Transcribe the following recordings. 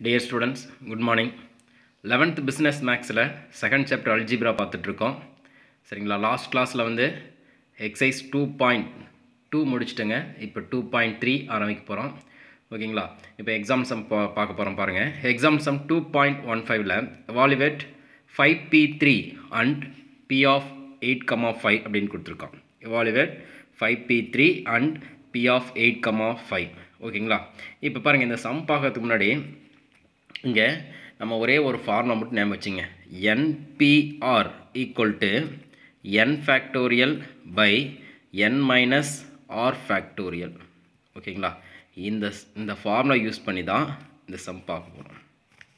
Dear students, good morning. 11th business maxல second chapter algebra பார்த்துட்டு இருக்கோம். சரிங்களா? லாஸ்ட் கிளாஸ்ல வந்து exercise 2.2 முடிச்சிட்டங்க. இப்போ 2.3 ஆரம்பிக்க போறோம். ஓகேங்களா? இப்போ எக்ஸாம் சம் பார்க்க போறோம் பாருங்க. எக்ஸாம் சம் 2.15ல evaluate 5p3 and p of 8,5 அப்படினு கொடுத்திருக்கோம். evaluate 5p3 and p of 8,5. ஓகேங்களா? இப்போ பாருங்க இந்த சம் பார்க்கிறதுக்கு முன்னாடி இங்கே நம்ம ஒரே ஒரு ஃபார்முலா மட்டும் ஞாபகம் வச்சுங்க. NPR equal to n factorial by n minus r factorial. ஓகேங்களா? இந்த ஃபார்முலா யூஸ் பண்ணி தான் இந்த சம் பார்க்க போகிறோம்.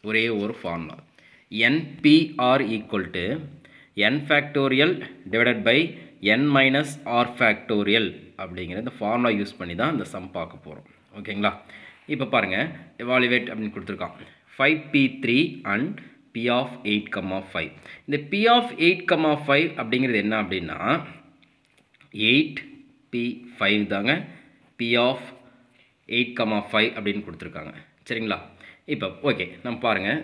ஒரே ஒரு formula NPR equal to n factorial divided by n minus r factorial அப்படிங்கிற இந்த ஃபார்முலா யூஸ் பண்ணி தான் இந்த சம் பார்க்க போகிறோம். ஓகேங்களா? இப்போ பாருங்கள் evaluate அப்படின்னு கொடுத்துருக்கான். 5p3 and p of 8,5. இந்த p of 8,5 அப்படிங்கிறது என்ன அப்படின்னா 8p5 தாங்க p of 8,5 அப்படின்னு கொடுத்துருக்காங்க. சரிங்களா? இப்போ ஓகே நம்ம பாருங்கள்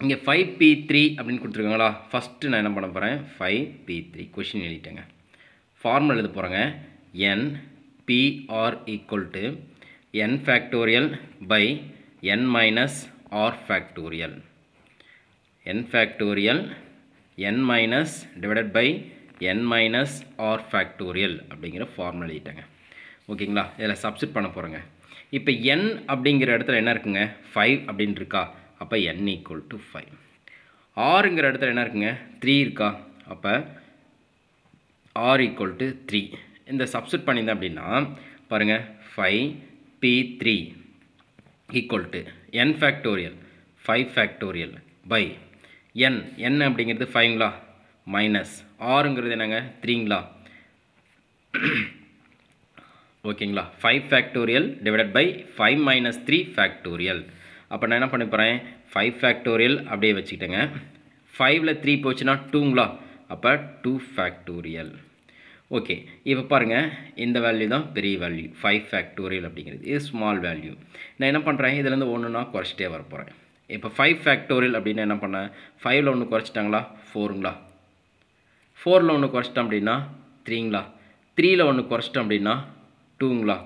இங்கே 5p3 அப்படின்னு கொடுத்துருக்காங்களா. ஃபஸ்ட்டு நான் என்ன பண்ண போகிறேன் 5p3 கொஷின் எழுதிட்டேங்க. ஃபார்முலா எழுத போகிறேங்க. NPR equal to n factorial by n minus r factorial. n factorial n minus divided by n minus r factorial அப்படிங்கிற ஃபார்முலா எழுதிட்டேங்க. ஓகேங்களா? இதில் சப்ஸ்டிட் பண்ண போகிறேங்க. இப்போ n அப்படிங்கிற இடத்துல என்ன இருக்குங்க 5 அப்படின்னு இருக்கா. அப்போ n equal to 5. rங்கிற இடத்துல என்ன இருக்குங்க 3 இருக்கா. அப்போ r equal to 3. இந்த சப்ஸ்டிட் பண்ணியிருந்தேன் அப்படின்னா பாருங்கள் 5p3 equal to n factorial 5 factorial by n அப்படிங்கிறது 5ங்களா மைனஸ் rங்கிறது என்னங்க 3ங்களா. ஓகேங்களா? 5 factorial divided by 5 minus 3 factorial. அப்போ நான் என்ன பண்ண போகிறேன் 5 factorial அப்படியே வச்சுக்கிட்டேங்க. 5ல் 3 போச்சுன்னா 2ங்களா. அப்போ 2 factorial. ஓகே இப்போ பாருங்கள் இந்த வேல்யூ தான் பெரிய வேல்யூ 5 ஃபேக்டோரியல் அப்படிங்கிறது. இது ஸ்மால் வேல்யூ. நான் என்ன பண்ணுறேன் இதுலேருந்து ஒன்றுனா குறைச்சிட்டே வர போகிறேன். இப்போ 5 ஃபேக்டோரியல் அப்படின்னு என்ன பண்ணேன் 5ல் ஒன்று குறைச்சிட்டாங்களா 4ங்களா. 4ல் ஒன்று குறைச்சிட்டோம் அப்படின்னா 3ங்களா. 3ல் ஒன்று குறைச்சிட்டோம் அப்படின்னா 2ங்களா.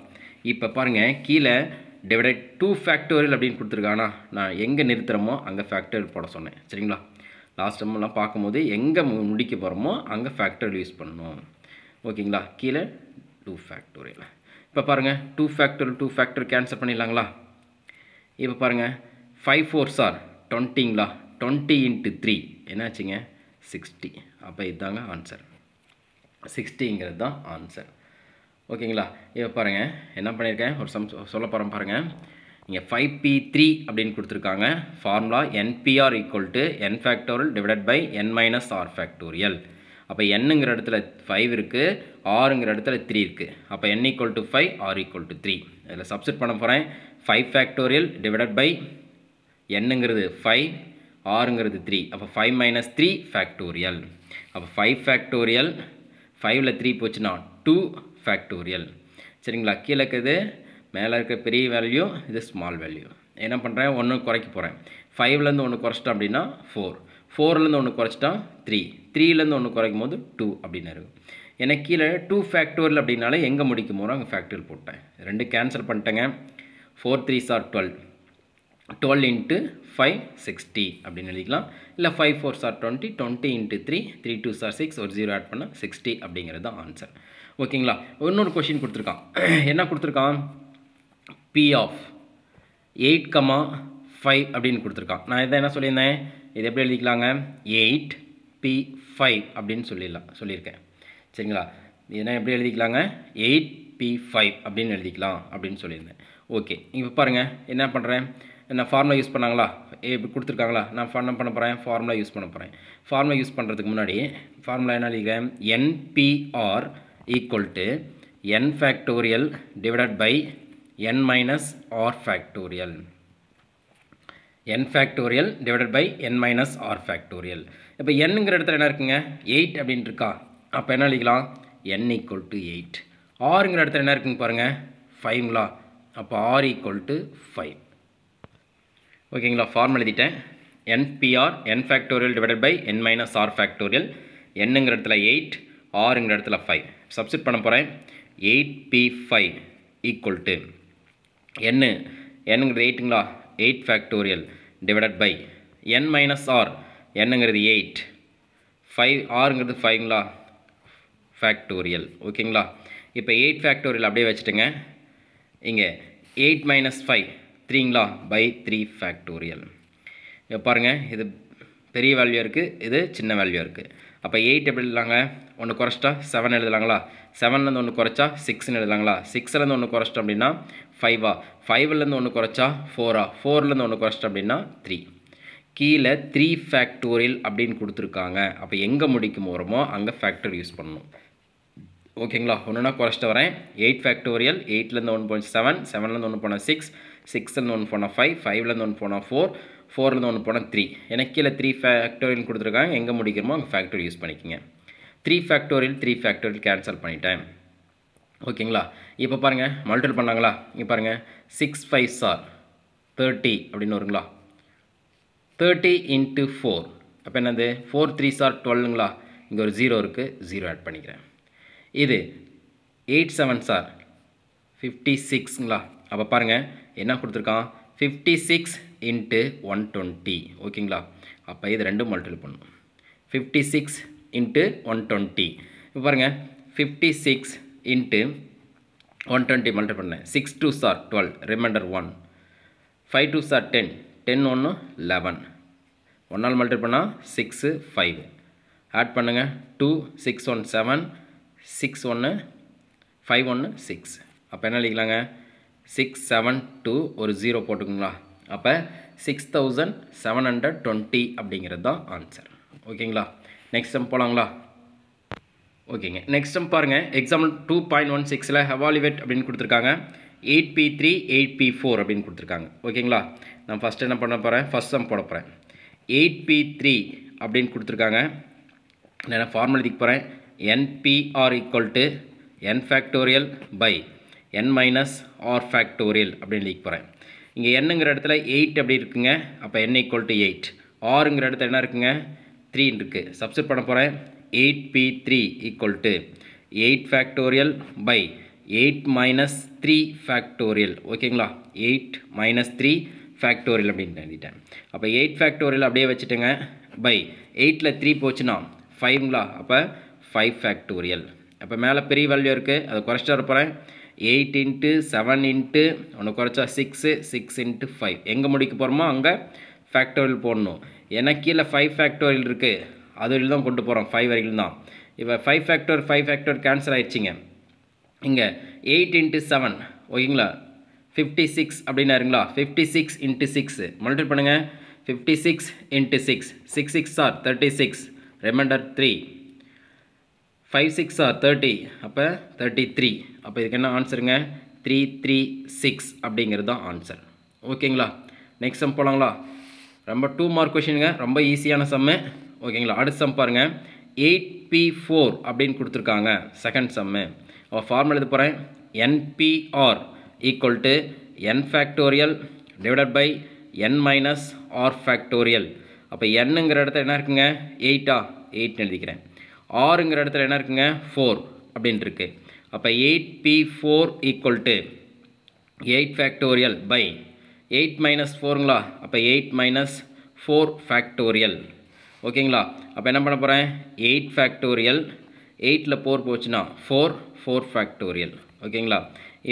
இப்போ பாருங்கள் கீழே டிவைடட் 2 ஃபேக்டோரியல் அப்படின்னு கொடுத்துருக்கானா. நான் எங்கே நிறுத்துகிறோமோ அங்கே ஃபேக்டோரியல் போட சொன்னேன். சரிங்களா? லாஸ்ட் டைம்லாம் பார்க்கும்போது எங்கே முடிக்க போகிறோமோ அங்கே ஃபேக்டோரியல் யூஸ் பண்ணணும். ஓகேங்களா? கீழே 2 ஃபேக்டோரியல். இப்போ பாருங்கள் 2 ஃபேக்டோரியல் கேன்சல் பண்ணிடலாங்களா. இப்போ பாருங்கள் 5 4s are 20ங்களா. 20 into 3 என்னாச்சுங்க 60. அப்போ இதுதாங்க ஆன்சர். 60ங்கிறது தான் ஆன்சர். ஓகேங்களா? இப்போ பாருங்கள் என்ன பண்ணியிருக்கேன் ஒரு சம் சொல்ல போகிறேன் பாருங்கள். இங்கே 5p3 அப்படின்னு கொடுத்துருக்காங்க. Formula NPR equal to n factorial divided by n minus r factorial. அப்போ என்னங்கிற இடத்துல 5 இருக்குது rங்கிற இடத்துல 3 இருக்குது. அப்போ n equal to 5 r equal to 3. இதில் சப்ஸ்டிட் பண்ண போகிறேன் 5 ஃபேக்டோரியல் டிவைடட் பை என்னங்கிறது 5 rங்கிறது 3. அப்போ 5 minus 3 ஃபேக்டோரியல். அப்போ 5 ஃபேக்டோரியல் 5ல் 3 போச்சுன்னா 2 ஃபேக்டோரியல். சரிங்களா? கீழே இருக்குது மேலே இருக்க பெரிய வேல்யூ இது ஸ்மால் வேல்யூ. என்ன பண்ணுறேன் ஒன்று குறைக்க போகிறேன். 5லேருந்து ஒன்று குறைச்சிட்டோம் அப்படின்னா 4. 4லேருந்து ஒன்று குறைச்சிட்டா 3. 3லேருந்து ஒன்று குறைக்கும் போது 2 அப்படின்னு இருக்கும். எனக்கு கீழே 2 ஃபேக்டோரியல் அப்படின்னாலே எங்கே முடிக்கும் போகிறோம் அங்கே ஃபேக்டோரியல் போட்டேன். 2 கேன்சல் பண்ணிட்டேங்க. 4 3s are 12. 12 into 5 60 அப்படின்னு எழுதிக்கலாம். இல்லை 5 4s are 20. 20 into 3 3 2s are 6. ஒரு 0 ஆட் பண்ணால் 60 அப்படிங்கிறது தான் ஆன்சர். ஓகேங்களா? இன்னொரு கொஷின் கொடுத்துருக்கான். என்ன கொடுத்துருக்கான் p of 8,5 அப்படின்னு கொடுத்துருக்கான். நான் இதை என்ன சொல்லியிருந்தேன் இது எப்படி எழுதிக்கலாங்க 8p5 அப்படின்னு சொல்லியிருக்கேன். சரிங்களா? இதெல்லாம் எப்படி எழுதிக்கலாங்க 8p5 அப்படின்னு எழுதிக்கலாம் அப்படின்னு சொல்லியிருந்தேன். ஓகே இப்போ பாருங்கள் என்ன பண்ணுறேன் நான் ஃபார்முலா யூஸ் பண்ணாங்களா இப்படி கொடுத்துருக்காங்களா. நான் என்ன பண்ண போகிறேன் ஃபார்முலா யூஸ் பண்ண போகிறேன். ஃபார்முலா யூஸ் பண்ணுறதுக்கு முன்னாடி ஃபார்முலா என்ன எழுதிக்கிறேன் NPR equal to n factorial divided by n minus r factorial. n factorial divided by n minus r factorial. இப்போ nங்கிற இடத்துல என்ன இருக்குங்க 8 அப்படின்னு இருக்கா. அப்போ என்ன எழுதிக்கலாம் n equal to 8. rங்கிற இடத்துல என்ன இருக்குங்க பாருங்கள் 5ங்களா. அப்போ ஆர் ஈக்குவல் டு 5. ஓகேங்களா, ஃபார்ம் எழுதிட்டேன். NPr n factorial divided by n minus r factorial. என்னங்கிற இடத்துல 8, ஆறுங்கிற இடத்துல 5. சப்ஸ்டிட் பண்ண போகிறேன். 8p5 ஈக்குவல் டு என்னங்கிறது 8ங்களா, 8 factorial divided by n minus r, என்னங்கிறது 8, 5 ஆறுங்கிறது 5ங்களா, ஃபேக்டோரியல். ஓகேங்களா, இப்போ 8 ஃபேக்டோரியல் அப்படியே வச்சுட்டுங்க. இங்கே 8 மைனஸ் 5 3ங்களா, பை 3 ஃபேக்டோரியல். இப்போ பாருங்கள், இது பெரிய வேல்யூ இருக்குது, இது சின்ன வேல்யூ இருக்குது. அப்போ 8 எப்படி எழுதலாங்க, ஒன்று குறைச்சிட்டா 7 எழுதலாங்களா, 7லேருந்து ஒன்று குறைச்சா 6ன்னு எழுதலாங்களா, 6லேருந்து ஒன்று குறைச்சிட்டோம் அப்படின்னா 5ஆ, 5லேருந்து ஒன்று குறைச்சா 4ஆ, 4லேருந்து ஒன்று குறைச்சிட்டோம் அப்படின்னா 3. கீழே 3 ஃபேக்டோரியல் அப்படின்னு கொடுத்துருக்காங்க. அப்போ எங்கே முடிக்கும் போகிறோமோ அங்கே ஃபேக்டர் யூஸ் பண்ணணும். ஓகேங்களா, ஒன்றுனா குறைச்சிட்டு வரேன். 8 ஃபேக்டோரியல், 8லேருந்து 1 போனால் 7, 7லேருந்து 1 போனால் 6, 6லேருந்து 1 போனால் 5, 5லேருந்து 1 போனால் 4, 4லேருந்து 1 போனால் 3. எனக்கு கீழே 3 ஃபேக்டோரியல் கொடுத்துருக்காங்க. எங்கே முடிக்கிறோமோ அங்கே ஃபேக்டர் யூஸ் பண்ணிக்கோங்க. 3 ஃபேக்டோரியல் 3 ஃபேக்டோரியல் கேன்சல் பண்ணிட்டேன். ஓகேங்களா, இப்போ பாருங்கள் மல்டிபிள் பண்ணாங்களா, இங்கே பாருங்கள் 6 5s are 30 அப்படின்னு வருங்களா, 30 into 4, அப்போ என்னது 4 3s are 12ங்களா, இங்கே ஒரு 0 இருக்குது, 0 ஆட் பண்ணிக்கிறேன். இது 8 7s are 56ங்களா, அப்போ பாருங்கள் என்ன கொடுத்துருக்கான், 56 into 120. ஓகேங்களா, அப்போ இது ரெண்டும் மல்டிபிள் பண்ணணும். 56 into 120. இப்போ பாருங்கள் 56 into 120 மல்டிபிள் பண்ணேன். 6 2s are 12, reminder 1, 5 2s are 10, 10 1 11, 1 multiple பண்ணால் 6 5, ஆட் பண்ணுங்கள் 2 6 1 7, 6 1 5 1 6. அப்போ என்ன எழுதிக்கலாங்க, 6 7 2 ஒரு 0 போட்டுக்குங்களா, அப்போ 6720 அப்படிங்கிறது தான் ஆன்சர். ஓகேங்களா, நெக்ஸ்ட் சம் போகலாங்களா. ஓகேங்க, நெக்ஸ்ட் சம் பாருங்கள். எக்ஸாம்பிள் 2.16ல் எவாலுவேட் அப்படின்னு கொடுத்துருக்காங்க. 8p3 8p4 அப்படின்னு கொடுத்துருக்காங்க. ஓகேங்களா, நான் ஃபஸ்ட்டு என்ன பண்ண போகிறேன், ஃபஸ்ட் சம் போட போகிறேன். 8p3 அப்படின்னு கொடுத்துருக்காங்க. நான் ஃபார்முலா எழுதிக்க போகிறேன். NPR equal to n factorial by n minus r factorial அப்படின்னு எழுதிக்க போகிறேன். இங்கே என்னங்கிற இடத்துல 8 அப்படி இருக்குங்க, அப்போ n ஈக்குவல் டு 8. ஆறுங்கிற இடத்துல என்ன இருக்குங்க, 3 இருக்குது. சப்ஸ்டிட் பண்ண போகிறேன். 8p3 equal to 8 factorial by 8 minus 3 factorial. ஓகேங்களா, 8 மைனஸ் 3 ஃபேக்டோரியல் அப்படின்னு எழுதிட்டேன். அப்போ 8 ஃபேக்டோரியல் அப்படியே வச்சுட்டுங்க, பை 8ல் 3 போச்சுன்னா 5ங்களா, அப்போ 5 ஃபேக்டோரியல். அப்போ மேலே பெரிய வேல்யூ இருக்குது, அதை குறைச்சிட்டு வரப்போகிறேன். 8 into 7 into ஒன்று குறைச்சா 6, 6 into 5. எங்கே முடிக்க போகிறோமோ அங்கே ஃபேக்டோரியல் போடணும். ஏன்னா கீழே 5 ஃபேக்டோரியல் இருக்குது, அது வரையில் தான் கொண்டு போகிறோம், 5 வரையில் தான். இப்போ 5 ஃபேக்டோர் கேன்சல் ஆகிடுச்சிங்க. இங்கே 8 into 7 ஓகேங்களா, 56 அப்படின்னாருங்களா, 56 into 6 மல்டிபிள் பண்ணுங்கள். 56 into 6, 6 6 are 36, ரிமைண்டர் 3, 5 6 are 30, அப்போ 33. அப்போ இதுக்கு என்ன ஆன்சருங்க, 336 அப்படிங்கிறது தான் ஆன்சர். ஓகேங்களா, நெக்ஸ்ட் சம் போகலாங்களா. ரொம்ப 2 மார்க் கொஷினுங்க, ரொம்ப ஈஸியான சம்மு. ஓகேங்களா, அடுத்த சம் பாருங்கள். 8p4 அப்படின்னு கொடுத்துருக்காங்க, செகண்ட் சம்மு. ஃபார்முலா எழுத போகிறேன். NPR equal to n factorial divided by n minus r factorial. அப்போ என்னங்கிற இடத்துல என்ன இருக்குங்க, 8ஆ, 8 எழுதிக்கிறேன். ஆறுங்கிற இடத்துல என்ன இருக்குங்க, 4 அப்படின்ட்டு இருக்கு. அப்போ 8p4 equal to 8 factorial by 8 minus 4ங்களா, அப்போ 8 மைனஸ் 4 ஃபேக்டோரியல். ஓகேங்களா, அப்போ என்ன பண்ண போகிறேன், 8 ஃபேக்டோரியல், 8ல் 4 போச்சுன்னா 4 4 ஃபேக்டோரியல். ஓகேங்களா,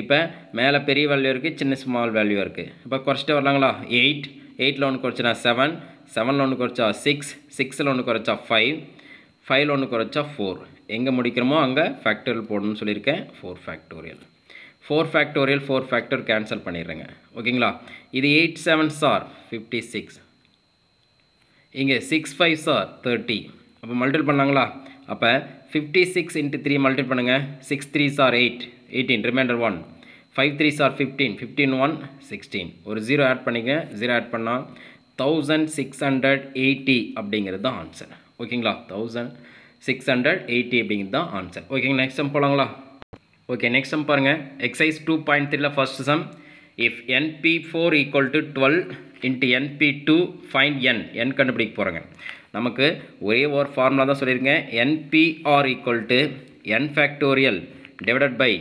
இப்போ மேலே பெரிய வேல்யூ இருக்குது, சின்ன ஸ்மால் வேல்யூ இருக்குது. இப்போ குறைச்சிட்டு வரலாங்களா. 8 8ல் ஒன்று குறைச்சினா 7, 7ல் ஒன்று குறைச்சா 6, 6ல் ஒன்று குறைச்சா 5, 5ல் ஒன்று குறைச்சா 4. எங்கே முடிக்கிறோமோ அங்கே ஃபேக்டோரியல் போடணும்னு சொல்லியிருக்கேன். 4 ஃபேக்டோரியல் 4 ஃபேக்டோரியல் 4 ஃபேக்டர் கேன்சல் பண்ணிடுறேங்க. ஓகேங்களா, இது 8 7s are 56, இங்கே 6 5s are 30. அப்போ மல்டிபிள் பண்ணாங்களா, அப்போ 56 into 3 மல்டிபிள் பண்ணுங்கள். 6 3s are 8, 18, reminder 1, 5 3s are 15, 15 1 16. ஒரு 0 ஆட் பண்ணிங்க, 0 ஆட் பண்ணால் 1680 அப்படிங்கிறது தான் ஆன்சர். ஓகேங்களா, 1680 அப்படிங்கிறது தான் ஆன்சர். ஓகேங்க, நெக்ஸ்ட் சம் போகலாங்களா. ஓகே, நெக்ஸ்ட் சம் பாருங்கள். எக்ஸசைஸ் 2.3ல் first sum if np4 equal to 12 into np2 find n கண்டுபிடிக்க போகிறோங்க. நமக்கு ஒரே ஒரு ஃபார்முலா தான் சொல்லியிருக்கேன். npr equal to n factorial divided by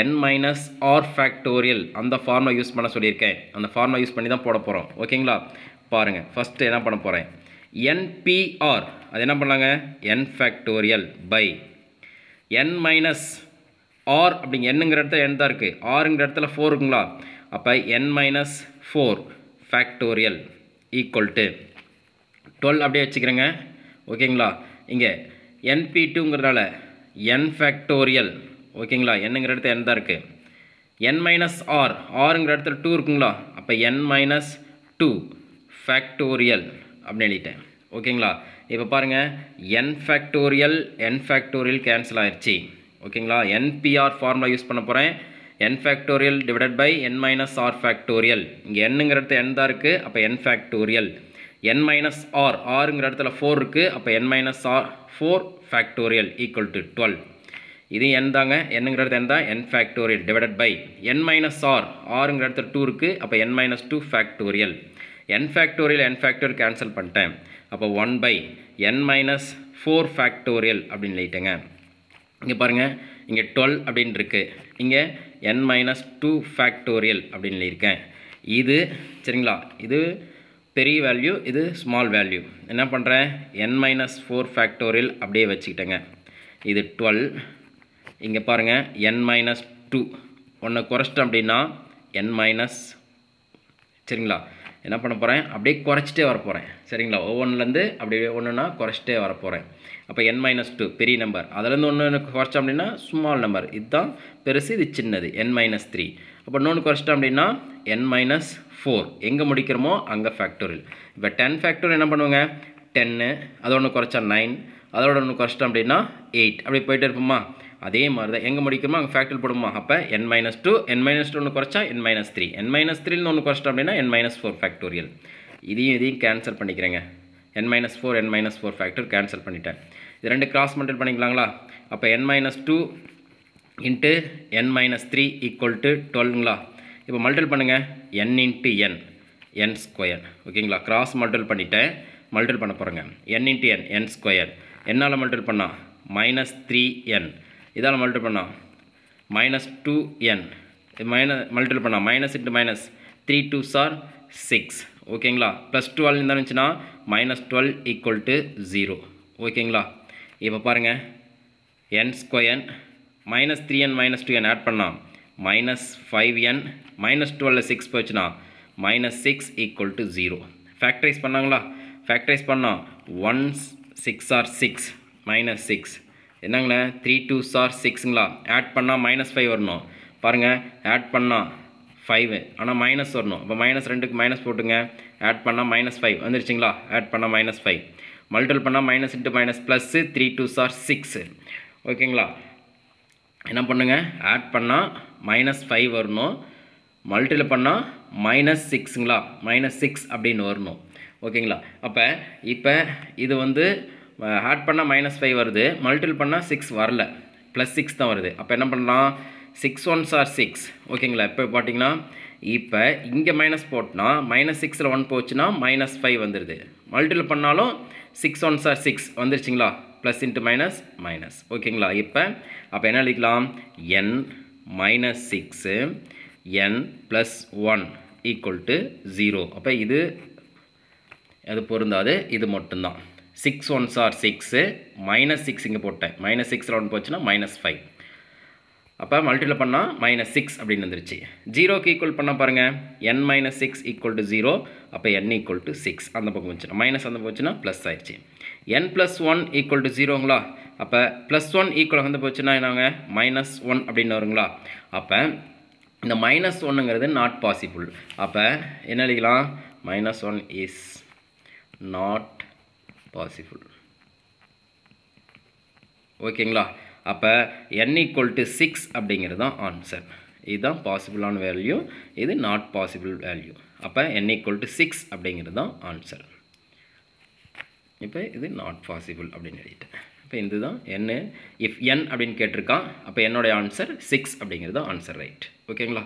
n minus r factorial அந்த ஃபார்முலா யூஸ் பண்ண சொல்லியிருக்கேன். அந்த ஃபார்முலா யூஸ் பண்ணி தான் போட போகிறோம். ஓகேங்களா? பாருங்கள், ஃபஸ்ட்டு என்ன பண்ண போகிறேன், npr அது என்ன பண்ணலாங்க, n factorial by n minus r அப்படிங்க என்னங்கிற இடத்துல n தான் இருக்குது, rங்கிற இடத்துல 4 இருக்குங்களா, அப்போ n minus 4 factorial equal to 12 அப்படியே வச்சுக்கிறேங்க. ஓகேங்களா? இங்கே np2ங்கிறதால n factorial, ஓகேங்களா, என்னங்கிற இடத்துல n தான் இருக்குது, n minus r, rங்கிற இடத்துல 2 இருக்குங்களா, அப்போ n minus 2 factorial அப்படின்னு எழுதிட்டேன். ஓகேங்களா? இப்போ பாருங்கள், n factorial கேன்சல் ஆயிடுச்சு. ஓகேங்களா? npr ஃபார்முலா யூஸ் பண்ண போகிறேன். n factorial divided by n minus r factorial. இங்கே என்னங்கிற இடத்துல n தான் இருக்குது, அப்போ n factorial. n minus r, rங்கிற இடத்துல 4 இருக்குது, அப்போ n minus r 4 factorial equal to 12. இது n தாங்க, என்னங்கிற இடத்துல n தான், n factorial divided by n minus r, rங்கிற இடத்துல 2 இருக்குது, அப்போ n minus 2 factorial. n factorial cancel பண்ணிட்டேன். அப்போ 1 by n minus 4 factorial அப்படின்னு எழுதிட்டேங்க. இங்கே பாருங்கள், இங்கே 12 அப்படின்னு இருக்குது, இங்கே n minus 2 factorial அப்படின்னு எழுதியிருக்கேன். இது சரிங்களா, இது பெரிய வேல்யூ, இது ஸ்மால் வேல்யூ. என்ன பண்ணுறேன், n minus 4 factorial அப்படியே வச்சுக்கிட்டேங்க. இது 12, இங்கே பாருங்கள் n minus 2 ஒன்று குறைச்சிட்டோம் அப்படின்னா n minus, சரிங்களா, என்ன பண்ண போகிறேன், அப்படியே குறைச்சிட்டே வர போகிறேன். சரிங்களா? ஒவ்வொன்றுலேருந்து அப்படியே ஒன்றுனா குறைச்சிட்டே வர போகிறேன். அப்போ n minus 2 பெரிய நம்பர், அதுலேருந்து ஒன்று குறைச்சோம் அப்படின்னா ஸ்மால் நம்பர், இதுதான் பெருசு, இது சின்னது, n minus 3. அப்போ இன்னொன்று குறைச்சிட்டோம் அப்படின்னா n minus 4, எங்கே முடிக்கிறோமோ அங்கே ஃபேக்டோரியல். இப்போ 10 ஃபேக்டோரியல் என்ன பண்ணுவோங்க, 10, அதோட ஒன்று குறைச்சா 9, அதோட ஒன்று குறைச்சிட்டோம் அப்படின்னா 8, அப்படி போயிட்டே இருப்போமா. அதே மாதிரி தான் எங்கே முடிக்கிறோமோ அங்கே ஃபேக்டர் போடுமா. அப்போ n minus 2 ஒன்று குறைச்சா n minus 3, n minus 3ன்னு ஒன்று குறைச்சிட்டோம் அப்படின்னா n minus 4 ஃபேக்டோரியல். இதையும் கேன்சல் பண்ணிக்கிறேங்க. n minus 4 ஃபேக்டர் கேன்சல் பண்ணிட்டேன். இது ரெண்டு கிராஸ் மல்டிபிள் பண்ணிக்கலாங்களா. அப்போ n minus 2 into n minus 3 equal to 12ங்களா. இப்போ மல்டிபிள் பண்ணுங்கள், n இன்ட்டு n ஸ்கொயர். ஓகேங்களா? கிராஸ் மல்டிபிள் பண்ணிவிட்டேன், மல்டிபிள் பண்ண போகிறேங்க. n இன்ட்டு n ஸ்கொயர், என்னால் மல்டிபிள் பண்ணால் -3n, இதால் மல்டிபிள் பண்ணால் -2n, மல்டிபிள் பண்ணால் minus into minus 3 2s are 6. ஓகேங்களா? ப்ளஸ் 12 இருந்தால் இருந்துச்சுன்னா -12 ஈக்குவல் டு 0. ஓகேங்களா? இப்போ பாருங்கள், n square -3n -2n add பண்ணால் -5n, -12 6 போச்சுன்னா -6 ஈக்குவல் டு 0. ஃபேக்டரைஸ் பண்ணாங்களா, ஃபேக்டரைஸ் பண்ணால் 1 6 are 6 -6 என்னங்களே 3 2s are 6ங்களா. ஆட் பண்ணால் -5 வரணும். பாருங்கள், ஆட் பண்ணால் 5, ஆனால் மைனஸ் வரணும். அப்போ -2க்கு மைனஸ் போட்டுங்க, ஆட் பண்ணால் -5 வந்துருச்சுங்களா. ஆட் பண்ணால் -5, மல்டிபிள் பண்ணால் minus into minus plus 3 2s are 6. ஓகேங்களா? என்ன பண்ணுங்க, ஆட் பண்ணால் -5 வரணும், மல்டிபிள் பண்ணால் -6ங்களா, -6 அப்படின்னு வரணும். ஓகேங்களா? அப்போ இப்போ இது வந்து ஆட் பண்ணால் -5 வருது, மல்டிபிள் பண்ணால் 6 வரல, +6 தான் வருது. அப்போ என்ன பண்ணலாம், 6 1s are 6. ஓகேங்களா? இப்போ பார்த்தீங்கன்னா இப்போ இங்கே மைனஸ் போட்டோன்னா -6ல் 1 போச்சுன்னா -5 வந்துடுது. மல்டிபிள் பண்ணாலும் 6 1s are 6 வந்துருச்சுங்களா, ப்ளஸ் இன்ட்டு மைனஸ் மைனஸ். ஓகேங்களா? அப்போ என்ன எழுதிக்கலாம், n -6 n + 1 ஈக்குவல் டு 0. அப்போ இது அது பொருந்தாது, இது மட்டும்தான். 6 1s are 6, -6 இங்கே போட்டேன், -6ல் 1 போச்சுன்னா -5. அப்போ மல்டிபிள் பண்ணால் -6 அப்படின்னு வந்துருச்சு. 0க்கு ஈக்குவல் பண்ணால் பாருங்கள், n -6 ஈக்குவல் டு 0. அப்போ n ஈக்குவல் டு 6 அந்த பக்கம் வந்துச்சுன்னா மைனஸ் அந்த போச்சுன்னா ப்ளஸ் ஆயிடுச்சு. n + 1 ஈக்குவல் டு 0ங்களா. அப்போ +1 ஈக்குவல் வந்து போச்சுன்னா என்னங்க, -1 அப்படின்னு வருங்களா. அப்போ இந்த -1ங்கிறது நாட் பாசிபிள். அப்போ என்ன எழுதிக்கலாம், -1 இஸ் நாட் பாசிபிள். ஓகேங்களா? அப்போ n = 6 அப்படிங்கிறது தான் ஆன்சர். இதுதான் பாசிபிளான வேல்யூ, இது நாட் பாசிபிள் வேல்யூ. அப்போ n = 6 அப்படிங்கிறது தான் ஆன்சர். இப்போ இது நாட் பாசிபிள் அப்படின்னு எழுதிட்டேன். இப்போ இதுதான் n, இஃப் n அப்படின்னு கேட்டிருக்கான். அப்போ என்னோடைய ஆன்சர் 6 அப்படிங்கிறது தான் ஆன்சர், ரைட். ஓகேங்களா?